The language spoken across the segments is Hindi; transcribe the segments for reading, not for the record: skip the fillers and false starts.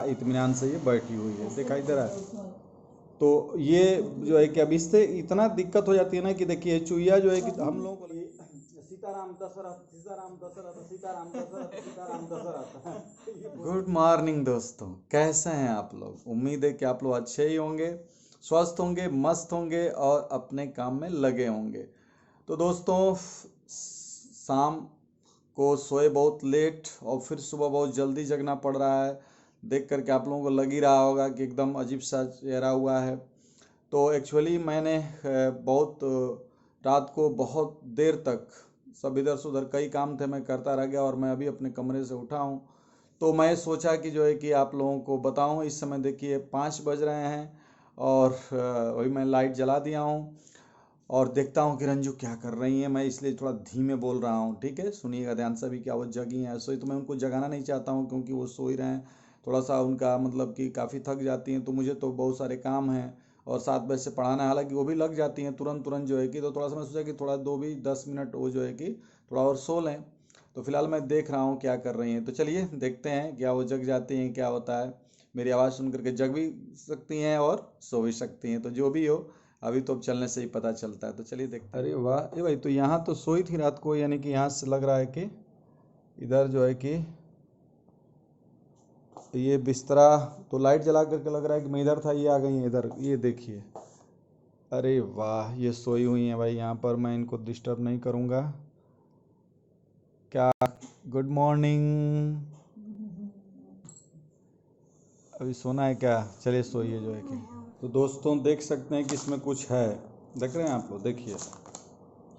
इत्मीनान से ये बैठी हुई है, दिखाई दे रहा है। तो ये जो है कि अब इससे इतना दिक्कत हो जाती है ना कि देखिए चूहिया जो है कि हम लोगों को सीताराम दशरथ सीताराम दशरथ सीताराम दशरथ सीताराम दशरथ। गुड मॉर्निंग दोस्तों, कैसे हैं आप लोग? उम्मीद है कि आप लोग अच्छे ही होंगे, स्वस्थ होंगे, मस्त होंगे और अपने काम में लगे होंगे। तो दोस्तों, शाम को सोए बहुत लेट और फिर सुबह बहुत जल्दी जगना पड़ रहा है। देख करके आप लोगों को लग ही रहा होगा कि एकदम अजीब सा चेहरा हुआ है। तो एक्चुअली मैंने बहुत रात को बहुत देर तक सब इधर से उधर कई काम थे, मैं करता रह गया और मैं अभी अपने कमरे से उठा हूँ। तो मैं सोचा कि जो है कि आप लोगों को बताऊँ। इस समय देखिए 5 बज रहे हैं और वही मैं लाइट जला दिया हूँ और देखता हूँ कि रंजू क्या कर रही हैं। मैं इसलिए थोड़ा धीमे बोल रहा हूँ, ठीक है? सुनिएगा ध्यान से भी, क्या वो जगी हैं? सो तो मैं उनको जगाना नहीं चाहता हूँ क्योंकि वो सो ही रहे हैं। थोड़ा सा उनका मतलब कि काफ़ी थक जाती हैं, तो मुझे तो बहुत सारे काम हैं और 7 बजे से पढ़ाना है। हालांकि वो भी लग जाती हैं तुरंत तुरंत जो है कि, तो थोड़ा सा मैं सोचा कि थोड़ा 10 मिनट वो जो है कि थोड़ा और सो लें। तो फिलहाल मैं देख रहा हूँ क्या कर रही हैं। तो चलिए देखते हैं क्या वो जग जाती हैं, क्या होता है। मेरी आवाज़ सुन करके जग भी सकती हैं और सो भी सकती हैं, तो जो भी हो अभी तो अब चलने से ही पता चलता है। तो चलिए देखते हैं। अरे वाह, ये भाई तो यहाँ तो सोई थी रात को, यानी कि यहाँ से लग रहा है कि इधर जो है कि ये बिस्तरा तो लाइट जला करके लग रहा है कि मैं इधर था, ये आ गई है इधर, ये देखिए। अरे वाह, ये सोई हुई हैं भाई। यहाँ पर मैं इनको डिस्टर्ब नहीं करूँगा। क्या? Good morning. अभी सोना है क्या? चलिए सोइए जो है कि। तो दोस्तों देख सकते हैं कि इसमें कुछ है, देख रहे हैं आप लोग? देखिए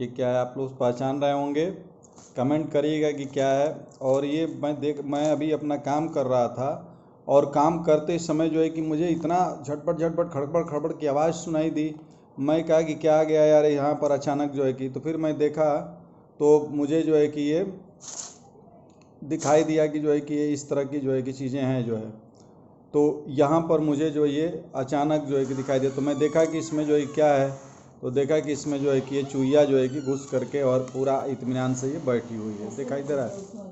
ये क्या है, आप लोग पहचान रहे होंगे, कमेंट करिएगा कि क्या है। और ये मैं अभी अपना काम कर रहा था और काम करते समय जो है कि मुझे इतना झटपट झटपट खड़बड़ खड़बड़ की आवाज़ सुनाई दी। मैं कहा कि क्या आ गया यार यहाँ पर अचानक जो है कि, तो फिर मैं देखा तो मुझे जो है कि ये दिखाई दिया कि जो है कि ये इस तरह की जो है कि चीज़ें हैं जो है। तो यहाँ पर मुझे जो ये अचानक जो है कि दिखाई दिया, तो मैं देखा कि इसमें जो है क्या है। तो देखा कि इसमें जो है कि ये चूहिया जो है कि घुस करके और पूरा इत्मीनान से ये बैठी हुई है, दिखाई दे रहा है।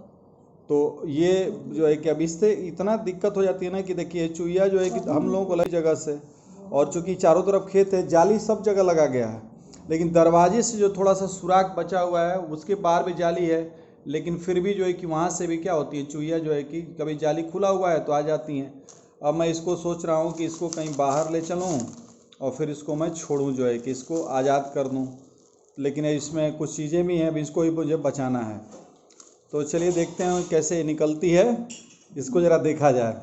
तो ये जो है कि अब इससे इतना दिक्कत हो जाती है ना कि देखिए चूहिया जो है कि हम लोगों को अलग जगह से, और चूंकि चारों तरफ खेत है, जाली सब जगह लगा गया है, लेकिन दरवाजे से जो थोड़ा सा सुराख बचा हुआ है उसके बाहर भी जाली है, लेकिन फिर भी जो है कि वहाँ से भी क्या होती है, चूहिया जो है कि कभी जाली खुला हुआ है तो आ जाती हैं। अब मैं इसको सोच रहा हूँ कि इसको कहीं बाहर ले चलूँ और फिर इसको मैं छोड़ूँ, जो है कि इसको आज़ाद कर दूँ। लेकिन इसमें कुछ चीज़ें भी हैं, अभी इसको ही मुझे बचाना है। तो चलिए देखते हैं कैसे निकलती है, इसको ज़रा देखा जाए।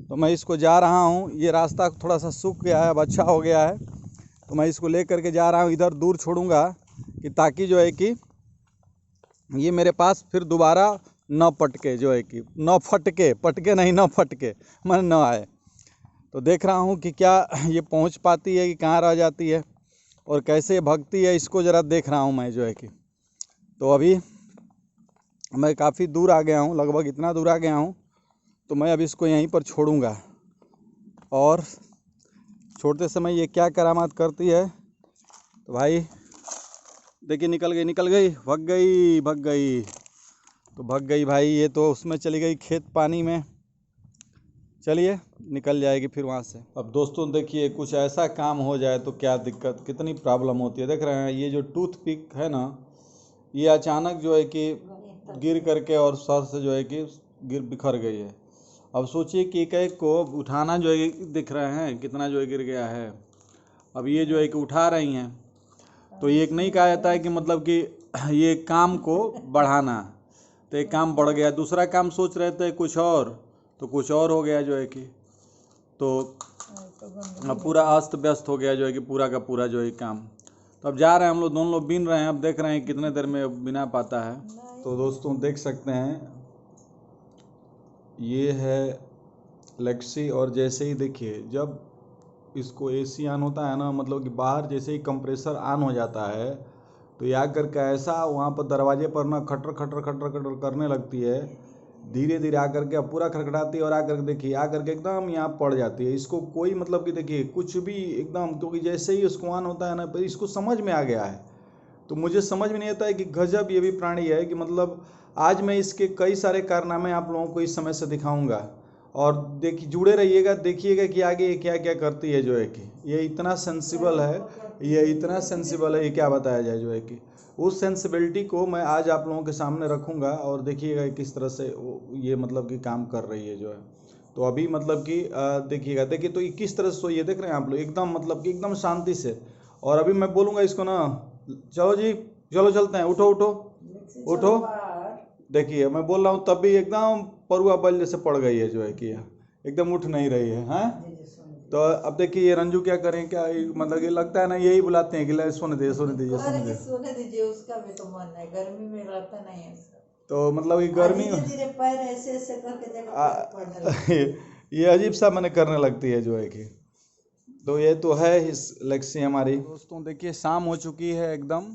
तो मैं इसको जा रहा हूँ, ये रास्ता थोड़ा सा सूख गया है, अब अच्छा हो गया है। तो मैं इसको ले करके जा रहा हूँ, इधर दूर छोड़ूंगा कि ताकि जो है कि ये मेरे पास फिर दोबारा न पटके, जो है कि न फटके, पटके नहीं, न फटके, मन न आए। तो देख रहा हूँ कि क्या ये पहुँच पाती है कि कहाँ रह जाती है और कैसे भगती है, इसको ज़रा देख रहा हूँ मैं जो है कि। तो अभी मैं काफ़ी दूर आ गया हूँ, लगभग इतना दूर आ गया हूँ, तो मैं अब इसको यहीं पर छोड़ूंगा। और छोड़ते समय ये क्या करामात करती है, तो भाई देखिए निकल गई, भग गई। तो भग गई भाई, ये तो उसमें चली गई खेत पानी में। चलिए निकल जाएगी फिर वहाँ से। अब दोस्तों देखिए, कुछ ऐसा काम हो जाए तो क्या दिक्कत, कितनी प्रॉब्लम होती है। देख रहे हैं ये जो टूथ पिक है ना, ये अचानक जो है कि गिर करके और सर से जो है कि बिखर गई है। अब सोचिए कि एक को उठाना जो है, दिख रहे हैं कितना जो है गिर गया है। अब ये जो है कि उठा रही हैं, तो ये एक नहीं कहा जाता है कि मतलब कि ये काम को बढ़ाना, तो एक काम बढ़ गया, दूसरा काम सोच रहे थे कुछ और, तो कुछ और हो गया जो है कि। तो पूरा अस्त व्यस्त हो गया जो है कि पूरा का पूरा जो है काम। तो अब जा रहे हैं हम लोग, दोनों लोग बीन रहे हैं, अब देख रहे हैं कितने देर में बिना पाता है। तो दोस्तों देख सकते हैं ये है लेक्सी, और जैसे ही देखिए जब इसको एसी ऑन होता है ना, मतलब कि बाहर जैसे ही कंप्रेसर ऑन हो जाता है, तो ये आकर के ऐसा वहाँ पर दरवाजे पर ना खटर खटर खटर खटर करने लगती है। धीरे धीरे आकर के पूरा खटखटाती है और आकर के देखिए आकर के एकदम यहाँ पड़ जाती है। इसको कोई मतलब कि देखिए कुछ भी एकदम, क्योंकि जैसे ही उसको ऑन होता है ना, पर इसको समझ में आ गया है। तो मुझे समझ में नहीं आता है कि गजब ये भी प्राणी है कि मतलब आज मैं इसके कई सारे कारनामे आप लोगों को इस समय से दिखाऊंगा। और देखिए जुड़े रहिएगा, देखिएगा कि आगे ये क्या क्या करती है जो है कि ये इतना सेंसिबल है, ये इतना सेंसिबल है, ये क्या बताया जाए जो है कि उस सेंसिबिलिटी को मैं आज आप लोगों के सामने रखूँगा और देखिएगा किस तरह से ये मतलब कि काम कर रही है जो है। तो अभी मतलब कि देखिएगा, देखिए तो ये किस तरह से सोइए, देख रहे हैं आप लोग एकदम मतलब कि एकदम शांति से। और अभी मैं बोलूँगा इसको ना, चलो जी चलो चलते हैं, उठो उठो उठो। देखिए मैं बोल रहा हूँ तब भी एकदम परुआ बल जैसे पड़ गई है जो है कि एकदम उठ नहीं रही है, हैं। तो अब देखिए ये रंजू क्या करें, क्या मतलब कि लगता है ना यही बुलाते हैं कि ले सोने दीजिए सोने दीजिए सोने दीजिए, उसका भी तो मन है, गर्मी में रहता नहीं है। तो मतलब ये गर्मी धीरे धीरे पैर ऐसे ऐसे करके देखो ये अजीब सा मैंने करने लगती है जो है कि। तो ये तो है इस लेक्सी हमारी। दोस्तों देखिए शाम हो चुकी है एकदम,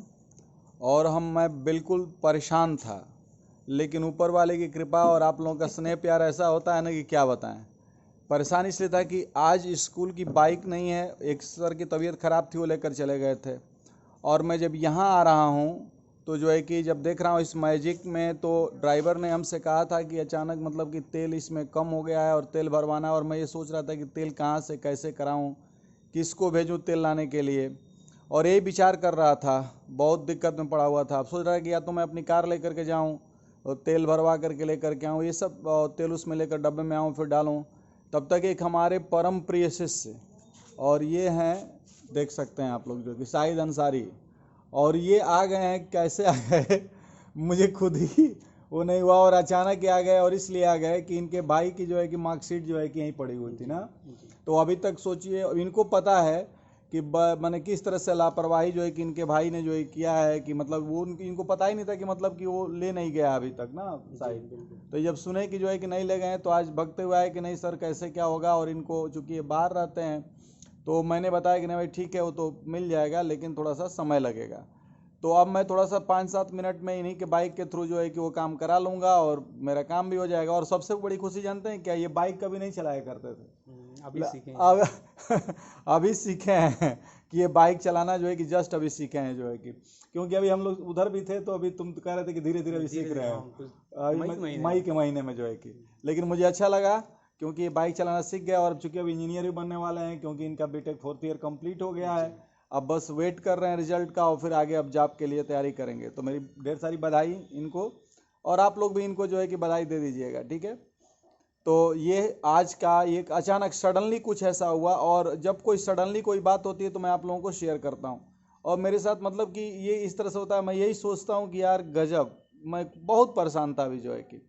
और मैं बिल्कुल परेशान था, लेकिन ऊपर वाले की कृपा और आप लोगों का स्नेह प्यार ऐसा होता है ना कि क्या बताएं। परेशान इसलिए था कि आज स्कूल की बाइक नहीं है, एक सर की तबीयत ख़राब थी, वो लेकर चले गए थे। और मैं जब यहाँ आ रहा हूँ तो जो है कि जब देख रहा हूँ इस मैजिक में, तो ड्राइवर ने हमसे कहा था कि अचानक मतलब कि तेल इसमें कम हो गया है और तेल भरवाना है। और मैं ये सोच रहा था कि तेल कहाँ से कैसे कराऊँ, किसको भेजूँ तेल लाने के लिए, और यही विचार कर रहा था। बहुत दिक्कत में पड़ा हुआ था। अब सोच रहा कि या तो मैं अपनी कार लेकर के जाऊँ और तेल भरवा करके लेकर के आऊँ, ये सब तेल उसमें लेकर डब्बे में आऊँ फिर डालूँ। तब तक एक हमारे परम प्रिय शिष्य, और ये हैं देख सकते हैं आप लोग जो कि शाहिद अंसारी, और ये आ गए हैं। कैसे आ गए मुझे खुद ही वो नहीं हुआ, और अचानक ही आ गए। और इसलिए आ गए कि इनके भाई की जो है कि मार्कशीट जो है कि यहीं पड़ी हुई थी ना। तो अभी तक सोचिए, इनको पता है कि मैंने किस तरह से लापरवाही जो है कि इनके भाई ने जो है किया है, कि मतलब वो इनको पता ही नहीं था कि मतलब कि वो ले नहीं गया अभी तक ना शायद। तो जब सुने कि जो है कि नहीं ले गए, तो आज भगते हुए आए कि नहीं सर कैसे क्या होगा। और इनको चूँकि ये बाहर रहते हैं, तो मैंने बताया कि नहीं भाई ठीक है वो तो मिल जाएगा, लेकिन थोड़ा सा समय लगेगा। तो अब मैं थोड़ा सा 5-7 मिनट में इन्हीं के बाइक के थ्रू जो है कि वो काम करा लूँगा और मेरा काम भी हो जाएगा। और सबसे बड़ी खुशी जानते हैं क्या, ये बाइक कभी नहीं चलाया करते थे, अभी सीखे अब अभी सीखे हैं कि ये बाइक चलाना जो है कि जस्ट अभी सीखे हैं जो है कि, क्योंकि अभी हम लोग उधर भी थे, तो अभी तुम कह रहे थे कि धीरे धीरे अभी सीख रहे हैं मई के महीने में जो है कि। लेकिन मुझे अच्छा लगा क्योंकि ये बाइक चलाना सीख गया, और चूंकि अब इंजीनियर भी बनने वाले हैं, क्योंकि इनका बीटेक 4th ईयर कंप्लीट हो गया है। अब बस वेट कर रहे हैं रिजल्ट का, और फिर आगे अब जॉब के लिए तैयारी करेंगे। तो मेरी ढेर सारी बधाई इनको, और आप लोग भी इनको जो है कि बधाई दे दीजिएगा, ठीक है। तो ये आज का एक अचानक सडनली कुछ ऐसा हुआ, और जब कोई सडनली कोई बात होती है तो मैं आप लोगों को शेयर करता हूँ। और मेरे साथ मतलब कि ये इस तरह से होता है, मैं यही सोचता हूँ कि यार गजब, मैं बहुत परेशान था अभी जो है कि।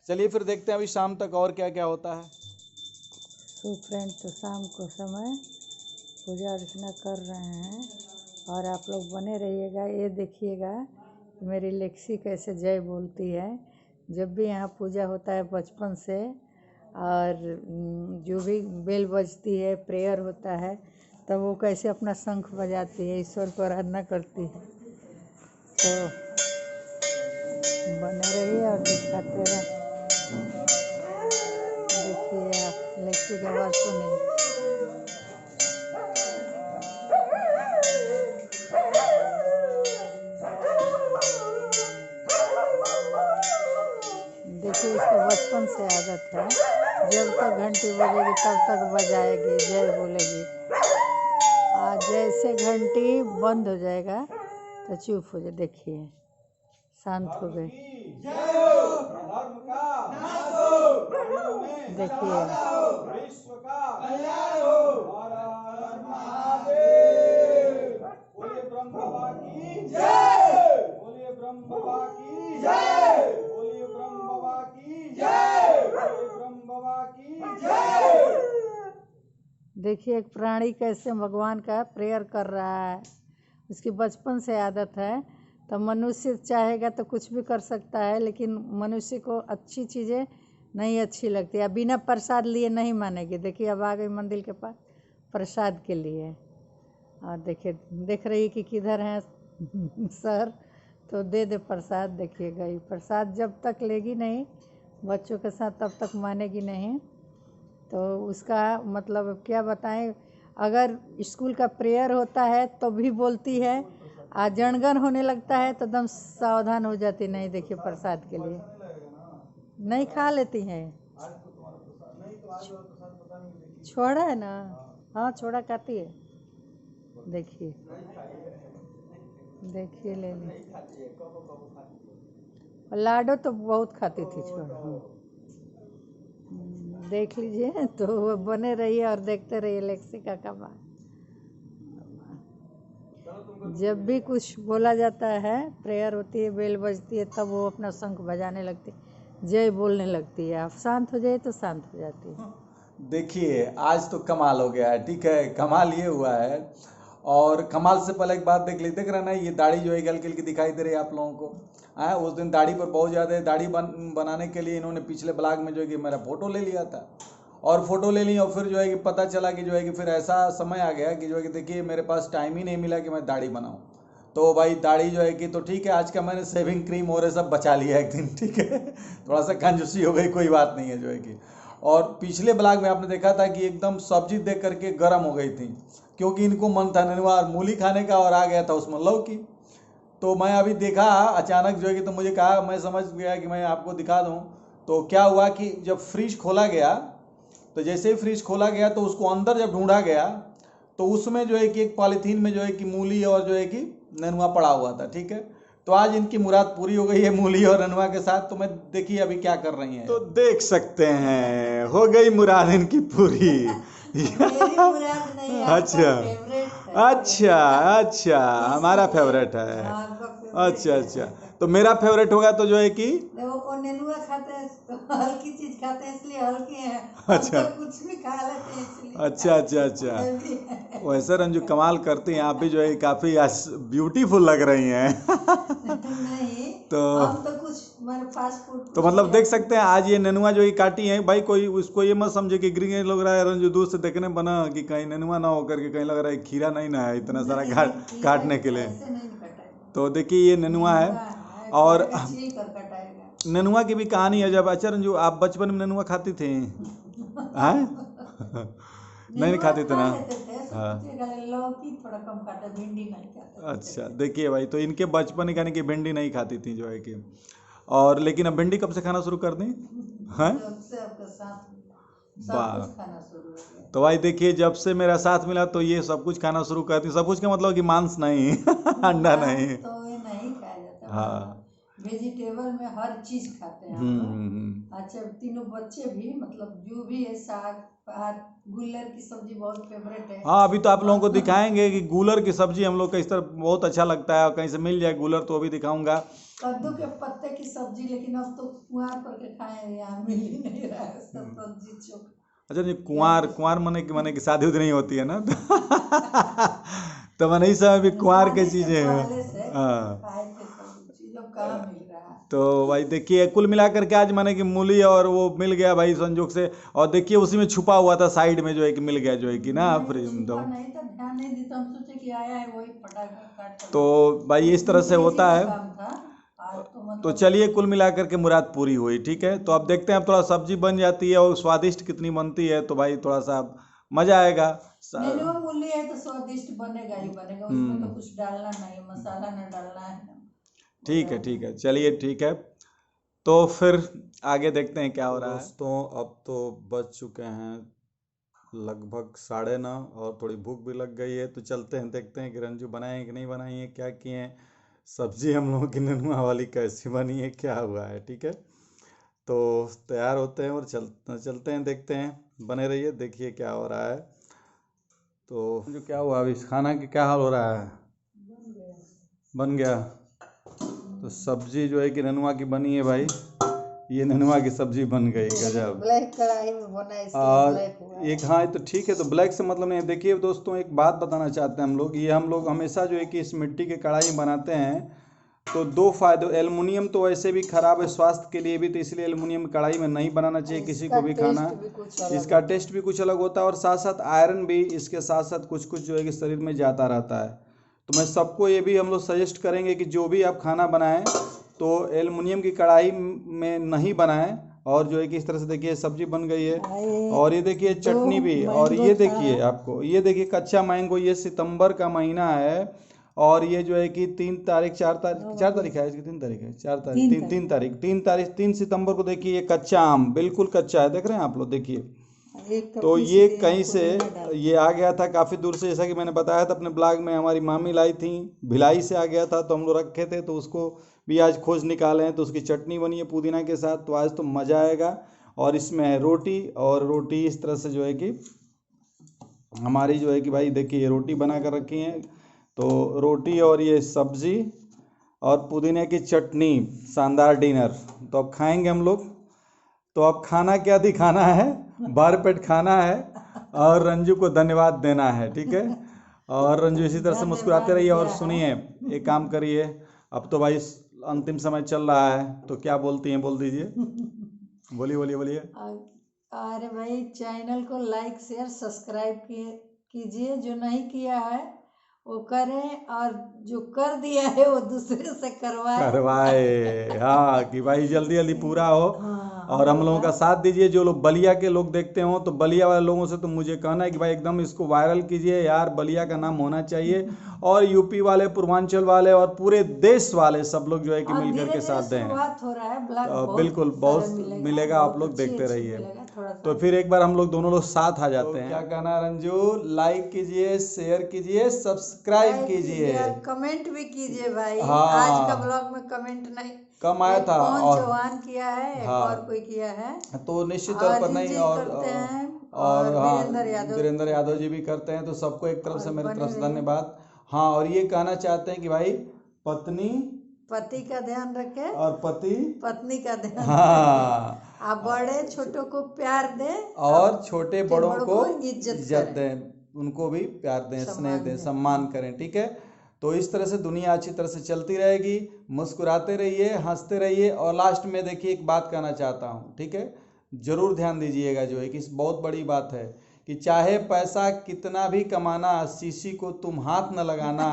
चलिए फिर देखते हैं अभी शाम तक और क्या क्या होता है। तो फ्रेंड, तो शाम को समय पूजा अर्चना कर रहे हैं, और आप लोग बने रहिएगा। ये देखिएगा मेरी लेक्सी कैसे जय बोलती है जब भी यहाँ पूजा होता है बचपन से। और जो भी बेल बजती है, प्रेयर होता है, तब वो कैसे अपना शंख बजाती है, ईश्वर को आराधना करती है। तो बने रहिए और दिखाते रहे। देखिए आप लेक्सी की आवाज़ सुनिए। देखिए इसको बचपन से आदत है, जब तक घंटी बजेगी तब तक बजाएगी, जय बोलेगी। आज जैसे घंटी बंद हो जाएगा तो चुप हो जाए। देखिए शांत हो गई। देखिए देखिए एक प्राणी कैसे भगवान का प्रेयर कर रहा है। उसकी बचपन से आदत है। तो मनुष्य चाहेगा तो कुछ भी कर सकता है, लेकिन मनुष्य को अच्छी चीज़ें नहीं अच्छी लगती है। बिना प्रसाद लिए नहीं मानेगी। देखिए अब आ गई मंदिर के पास प्रसाद के लिए, और देखिए देख रही कि किधर हैं सर, तो दे दे प्रसाद। देखिए गई प्रसाद, जब तक लेगी नहीं बच्चों के साथ तब तक मानेगी नहीं। तो उसका मतलब अब क्या बताएं। अगर स्कूल का प्रेयर होता है तो भी बोलती है, आ जनगण होने लगता है तो एकदम सावधान हो जाती। नहीं देखिए प्रसाद के लिए नहीं खा लेती हैं। छोड़ा है ना, हाँ छोड़ा खाती है। देखिए देखिए ले ली। लाडो तो बहुत खाती थी छोड़ा। देख लीजिए तो बने रहिए और देखते रहिए लेक्सिका का बात। जब भी कुछ बोला जाता है, प्रेयर होती है, बेल बजती है, तब वो अपना शंख बजाने लगती है, जय बोलने लगती है। आप शांत हो जाए तो शांत हो जाती है। देखिए आज तो कमाल हो गया है, ठीक है। कमाल ये हुआ है, और कमाल से पहले एक बात देख रहे ना, ये दाढ़ी जो है हल्की हल्की दिखाई दे रही है आप लोगों को। हाँ, उस दिन दाढ़ी पर बहुत ज़्यादा दाढ़ी बनाने के लिए इन्होंने पिछले ब्लॉग में जो है कि मेरा फ़ोटो ले लिया था, और फ़ोटो ले ली, और फिर जो है कि पता चला कि जो है कि फिर ऐसा समय आ गया कि जो है कि देखिए मेरे पास टाइम ही नहीं मिला कि मैं दाढ़ी बनाऊँ। तो भाई दाढ़ी जो है कि तो ठीक है, आज का मैंने सेविंग क्रीम और ये सब बचा लिया एक दिन, ठीक है। थोड़ा सा कंजूसी हो गई, कोई बात नहीं है जो है कि। और पिछले ब्लॉग में आपने देखा था कि एकदम सब्जी देख करके गर्म हो गई थी, क्योंकि इनको मन था नेनुआ मूली खाने का, और आ गया था उसमें लौकी। तो मैं अभी देखा अचानक जो है कि, तो मुझे कहा, मैं समझ गया कि मैं आपको दिखा दूं। तो क्या हुआ कि जब फ्रिज खोला गया, तो जैसे ही फ्रिज खोला गया तो उसको अंदर जब ढूंढा गया, तो उसमें जो है कि एक पॉलीथीन में जो है कि मूली और जो है कि नेनुआ पड़ा हुआ था, ठीक है। तो आज इनकी मुराद पूरी हो गई है मूली और नेनुआ के साथ। तो मैं देखिए अभी क्या कर रही हैं, तो देख सकते हैं हो गई मुराद इनकी पूरी। अच्छा अच्छा अच्छा, हमारा फेवरेट है। अच्छा अच्छा, तो मेरा फेवरेट होगा तो जो है कि वो नेनुआ खाते हैं तो हल्की चीज खाते हैं, इसलिए हल्की है। अच्छा तो कुछ भी खा लेते हैं इसलिए। अच्छा अच्छा अच्छा, वैसे रंजू कमाल करती हैं आप भी, जो है काफ़ी ब्यूटीफुल लग रही हैं। नहीं तो हम तो कुछ फास्ट फूड तो मतलब देख सकते हैं आज ये नेनुआ जो ये काटी है भाई, कोई उसको ये मत समझे कि ग्रीन लग रहा है रंजू, दूर से देखने बना कि कहीं नेनुआ ना होकर के कहीं लग रहा है खीरा नहीं ना है इतना सारा काटने के लिए। तो देखिए ये नेनुआ है, और नेनुआ की भी कहानी है। जब अच्छा रंजू आप बचपन में नेनुआ खाती थी? हैं? नहीं खाते थे ना? हाँ लौकी थोड़ा कम खाता, भिंडी नहीं खाता। अच्छा देखिए भाई, तो इनके बचपन यानी कि भिंडी नहीं खाती थी जो है कि, और लेकिन अब भिंडी कब से खाना शुरू कर दी? हैं? वाह, तो भाई देखिए जब से मेरा साथ मिला तो ये सब कुछ खाना शुरू करती। सब कुछ का मतलब कि मांस नहीं, अंडा नहीं। तो ये नहीं खाया जाता। हाँ वेजिटेबल में हर चीज खाते हैं हम लोग। अच्छा तीनों बच्चे भी, मतलब जो भी है, साग गुल्लर की सब्जी बहुत फेवरेट है। हाँ अभी तो आप लोगों को दिखाएंगे कि गूलर की सब्जी हम लोग का इस तरह बहुत अच्छा लगता है, और कहीं से मिल जाए गूलर तो अभी दिखाऊंगा। कद्दू के पत्ते की सब्जी, लेकिन अब तो कुआर करके खाए, यहाँ मिल ही नहीं रहा है सब सब्जी चोखा। अच्छा जी, कुंवार मने की शादी उदी नहीं होती है ना। तो मैंने इस समय भी कुंवार की चीजें हैं। हाँ तो भाई देखिए कुल मिलाकर के आज माने कि मूली और वो मिल गया भाई संजोग से, और देखिए उसी में छुपा हुआ था साइड में जो है कि मिल गया जो है कि ना फ्रिज में। तो भाई इस तरह से होता है। तो चलिए कुल मिलाकर के मुराद पूरी हुई, ठीक है। तो अब देखते हैं, अब थोड़ा सब्जी बन जाती है और स्वादिष्ट कितनी बनती है, तो भाई थोड़ा सा मजा आएगा। मूली है तो स्वादिष्ट बनेगा ही बनेगा, उसमें तो कुछ डालना नहीं, मसाला ना डालना है। ठीक है ठीक है, चलिए ठीक है, तो फिर आगे देखते हैं क्या हो रहा है। दोस्तों अब तो बज चुके हैं लगभग 9:30, और थोड़ी भूख भी लग गई है, तो चलते हैं देखते हैं कि रंजू बनाए कि नहीं बनाई है, क्या किए हैं। सब्जी हम लोगों की नेनुआ वाली कैसी बनी है, क्या हुआ है, ठीक है। तो तैयार होते हैं और चलते हैं, देखते हैं, बने रहिए, देखिए क्या हो रहा है। तो जो क्या हुआ अभी खाना की क्या हाल हो रहा है? बन गया। तो सब्जी जो है कि नेनुआ की बनी है भाई, ये नेनुआ की सब्जी बन गई, गजब। ब्लैक कढ़ाई में बना है, और ब्लैक हुआ है। एक हाँ तो ठीक है, तो ब्लैक से मतलब नहीं। देखिए दोस्तों एक बात बताना चाहते हैं हम लोग, ये हम लोग हमेशा जो है कि इस मिट्टी के कढ़ाई में बनाते हैं, तो दो फायदे। एल्युमिनियम तो वैसे भी खराब है स्वास्थ्य के लिए भी, तो इसलिए एल्युमिनियम कढ़ाई में नहीं बनाना चाहिए किसी को भी खाना। इसका टेस्ट भी कुछ अलग होता है, और साथ साथ आयरन भी इसके साथ साथ कुछ कुछ जो है कि शरीर में जाता रहता है। तो मैं सबको ये भी हम लोग सजेस्ट करेंगे कि जो भी आप खाना बनाएं तो एल्युमिनियम की कढ़ाई में नहीं बनाएं। और जो है कि इस तरह से देखिए सब्जी बन गई है, और ये देखिए चटनी भी, और ये देखिए आपको, ये देखिए कच्चा मैंगो, ये सितंबर का महीना है, और ये जो है कि 3 तारीख 4 तारीख है, इसकी 3 तारीख है, 4 तारीख 3 तारीख 3 सितंबर को देखिए ये कच्चा आम बिल्कुल कच्चा है, देख रहे हैं आप लोग, देखिए एक तो कपड़ी ये से कहीं से पुदीना डाल ये आ गया था काफ़ी दूर से, जैसा कि मैंने बताया था अपने ब्लॉग में, हमारी मामी लाई थी, भिलाई से आ गया था, तो हम लोग रखे थे, तो उसको भी आज खोज निकाले हैं, तो उसकी चटनी बनी है पुदीना के साथ। तो आज तो मज़ा आएगा। और इसमें है रोटी, और रोटी इस तरह से जो है कि हमारी जो है कि भाई देखिए ये रोटी बना कर रखी है, तो रोटी और ये सब्जी और पुदीने की चटनी, शानदार डिनर। तो अब खाएंगे हम लोग। तो अब खाना क्या दिखाना है, भर पेट खाना है, और रंजू को धन्यवाद देना है, ठीक है। और रंजू इसी तरह से मुस्कुराते रहिए। और सुनिए, एक काम करिए, अब तो भाई अंतिम समय चल रहा है, तो क्या बोलती हैं, बोल दीजिए, बोलिए बोलिए बोलिए। अरे भाई, चैनल को लाइक शेयर सब्सक्राइब कीजिए, जो नहीं किया है वो करें, और जो कर दिया है वो दूसरे से करवाए, हाँ, कि भाई जल्दी जल्दी पूरा हो। हाँ, और हम लोगों का साथ दीजिए। जो लोग बलिया के लोग देखते हो, तो बलिया वाले लोगों से तो मुझे कहना है कि भाई एकदम इसको वायरल कीजिए यार, बलिया का नाम होना चाहिए। और यूपी वाले, पूर्वांचल वाले और पूरे देश वाले सब लोग जो है कि मिल करके साथ दें। शुरुआत हो रहा है, ब्लॉग बिल्कुल बहुत मिलेगा, आप लोग देखते रहिए। तो फिर एक बार हम लोग दोनों लोग साथ आ जाते हैं। क्या कहना है रंजू, लाइक कीजिए, शेयर कीजिए, सब्सक्राइब कीजिए, कमेंट भी कीजिए भाई। हाँ, आज का ब्लॉग में कमेंट नहीं कम आया था, पवन और चौहान किया है, एक हाँ, और कोई किया है, तो निश्चित तौर पर नहीं, और करते हैं, और हाँ, वीरेंद्र वीरेंद्र यादव जी भी करते हैं। तो सबको एक तरफ से, मेरी बने तरफ से रहिए। धन्यवाद। हाँ, और ये कहना चाहते हैं कि भाई पत्नी पति का ध्यान रखे और पति पत्नी का ध्यान हाँ, आप बड़े छोटों को प्यार दे, और छोटे बड़ों को इज्जत दें, उनको भी प्यार दें, स्नेह सम्मान दें, दें। सम्मान करें, ठीक है। तो इस तरह से दुनिया अच्छी तरह से चलती रहेगी। मुस्कुराते रहिए, हंसते रहिए। और लास्ट में देखिए एक बात कहना चाहता हूँ, ठीक है, जरूर ध्यान दीजिएगा, जो है कि बहुत बड़ी बात है, कि चाहे पैसा कितना भी कमाना, शीशी को तुम हाथ न लगाना,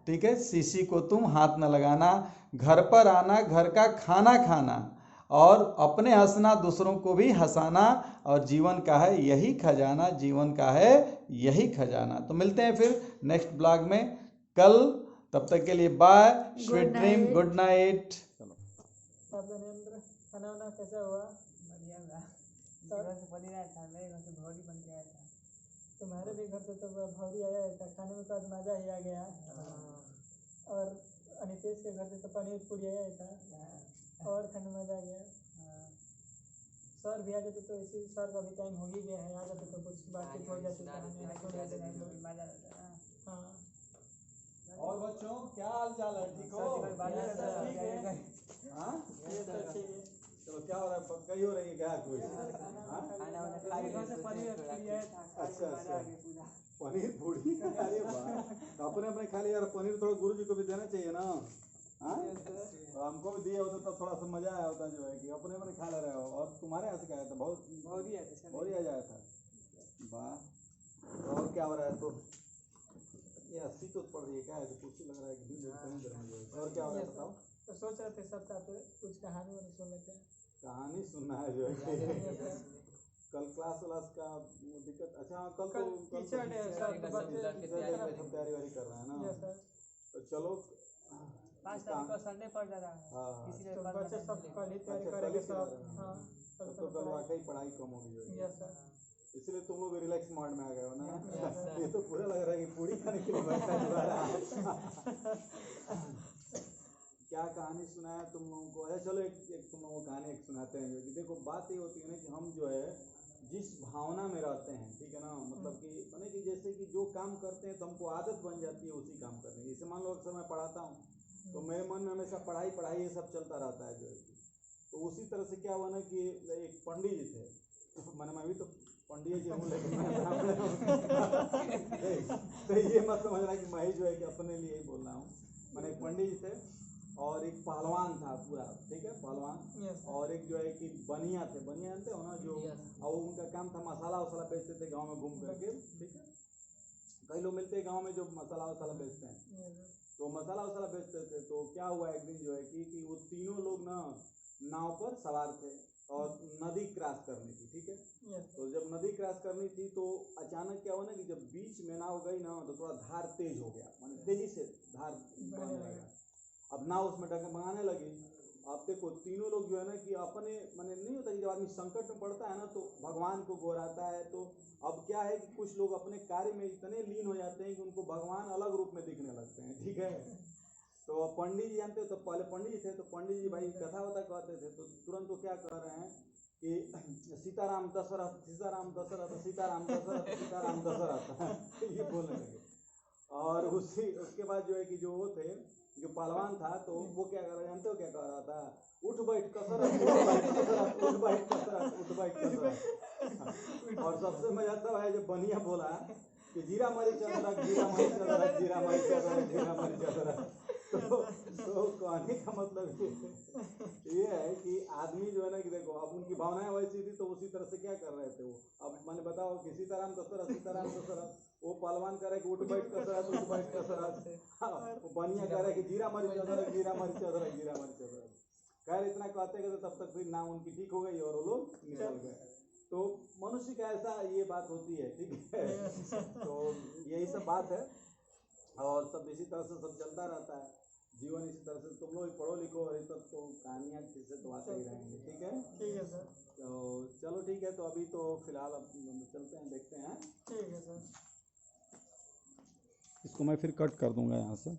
ठीक है, शीशी को तुम हाथ न लगाना, घर पर आना, घर का खाना खाना, और अपने हंसना, दूसरों को भी हंसाना, और जीवन का है यही खजाना, जीवन का है यही खजाना। तो मिलते हैं फिर नेक्स्ट ब्लॉग में कल, तब तक के लिए bye, sweet dream, good night. खाना वाना कैसा हुआ? तुम्हारे भी घर से तो भौरी आया था, खाने में तो आज मजा ही आ गया। और अनितेश के घर से तो पनीर पूरी आया था, और खाने में मजा आ गया। सर भी आ जाते तो इसी, सर का भी टाइम हो ही गया है, आ जाते तो कुछ बातचीत हो जाती है। हाँ, और बच्चों क्या हाल चाल है, ठीक हो? ठीक है, हाँ, ये तो ठीक है। चलो, क्या हो रहा है, कहीं हो रही है क्या कुछ? हाँ? अच्छा अच्छा, पनीर पूरी, अरे वाह, तो अपने अपने खा लिया यार। पनीर थोड़ा गुरु जी को भी देना चाहिए ना, हाँ, तो हमको भी दिया होता तो थोड़ा सा मजा आया होता, जो है कि अपने अपने खा ले रहे हो। और तुम्हारे यहाँ से क्या आया था? बहुत ही आ जाया था, वाह। और क्या हो रहा है? तो ये 80 तो पड़ रही है, क्या है, तो कुर्सी लग रहा है कि और क्या हो रहा है, बताओ। तो सोच रहे थे सब साथ कुछ कहानी वानी सुन लेते हैं। कहानी सुनना है जो है कल क्लास व्लास का दिक्कत। अच्छा हाँ, कल तो टीचर डे है सर, तैयारी वारी कर रहे हैं ना। तो चलो, 5 तारीख को संडे पड़ जा रहा है, हाँ, इसलिए बच्चे सब कल ही तैयारी अच्छा, करेंगे कल ही सब। करा रहे हैं। हाँ, तब तो कल वाकई पढ़ाई कम होगी, यस सर। इसलिए तुम लोग भी रिलैक्स मोड में आ गए हो ना। ये तो पूरा लग रहा है कि पूरी खाने के लिए बैठा है। क्या कहानी सुनाया तुम लोगों को? अच्छा चलो, एक तुम लोगों को कहानी एक सुनाते हैं। कि देखो, बात ये होती है ना कि हम जो है जिस भावना में रहते हैं, ठीक है ना, मतलब कि माने कि जैसे कि जो काम करते हैं तो हमको आदत बन जाती है उसी काम करने की। जैसे मान लो अक्सर मैं पढ़ाता हूँ, तो मेरे मन में हमेशा पढ़ाई पढ़ाई ये सब चलता रहता है, जो है कि तो उसी तरह से क्या हुआ ना कि एक पंडित जी थे, मैंने मैं भी तो पंडित जी हूँ, लेकिन तो ये मत समझना कि मैं जो है कि अपने लिए ही बोल रहा हूँ। मैंने एक पंडित जी थे, और एक पहलवान था पूरा, ठीक है, पहलवान, और एक जो है कि बनिया थे, बनिया जानते हो ना, जो और उनका काम था मसाला वसाला बेचते थे गांव में घूम करके, ठीक है। कई लोग मिलते हैं गांव में जो मसाला वसाला बेचते हैं, तो मसाला वसाला बेचते थे। तो क्या हुआ एक दिन जो है कि वो तीनों लोग ना नाव पर सवार थे, और नदी क्रॉस करनी थी, ठीक है। तो जब नदी क्रॉस करनी थी, तो अचानक क्या हुआ ना कि जब बीच में नाव गई ना, तो थोड़ा धार तेज हो गया, माने तेजी से धार बहने लगा। अब नाव उसमें डगमगाने लगी, आप देखो तीनों लोग जो है ना कि अपने माने नहीं होता कि जब आदमी संकट में पड़ता है ना तो भगवान को गोहराता है। तो अब क्या है कि कुछ लोग अपने कार्य में इतने लीन हो जाते हैं कि उनको भगवान अलग रूप में दिखने लगते हैं, ठीक है। तो अब पंडित जी जानते हो, तो पहले पंडित जी थे तो पंडित जी भाई कथा वथा कहते थे, तो तुरंत वो क्या कह रहे हैं कि सीताराम दशरथ, सीताराम दशरथ, सीताराम दशरथ, सीताराम दशरथ ये बोलने लगे। और उसके बाद जो है कि जो वो थे, जो पहलवान था, तो वो क्या कर रहा जानते हो क्या कह रहा था, उठ बैठ कसरत, उठ बैठ कसरत, उठ बैठ कसरत, उठ बैठ कसरत। और सबसे मजा तब है जब बनिया बोला कि जीरा मरीच अदरक, जीरा मरीच अदरक, जीरा मरीच अदरक, जीरा मरीच अदरक। तो कहने का मतलब ये है कि आदमी जो है ना कि देखो अब उनकी भावनाएं वैसी थी तो उसी तरह से क्या कर रहे थे वो। अब मैंने बताओ कि सीताराम दशरथ, सीताराम दशरथ, वो पहलवान कह रहे कि उठ बैठ कसरत, उठ बैठ कसरत। वो बनिया कह रहे कि जीरा मरीच अदरक, जीरा मरीच अदरक, जीरा मरीच अदरक। खैर इतना कहते गए तब तक फिर नाम उनकी ठीक हो गई और वो लोग निकल गए। तो मनुष्य का ऐसा ये बात होती है, ठीक है। तो यही सब बात है और सब इसी तरह से सब चलता रहता है जीवन इसी तरह से। तुम लोग पढ़ो लिखो और ये सब तो कहानियाँ किससे तो आते ही रहेंगे, ठीक है। ठीक है सर। तो चलो ठीक है, तो अभी तो फिलहाल अब चलते हैं, देखते हैं। ठीक है सर। इसको मैं फिर कट कर दूंगा यहाँ से।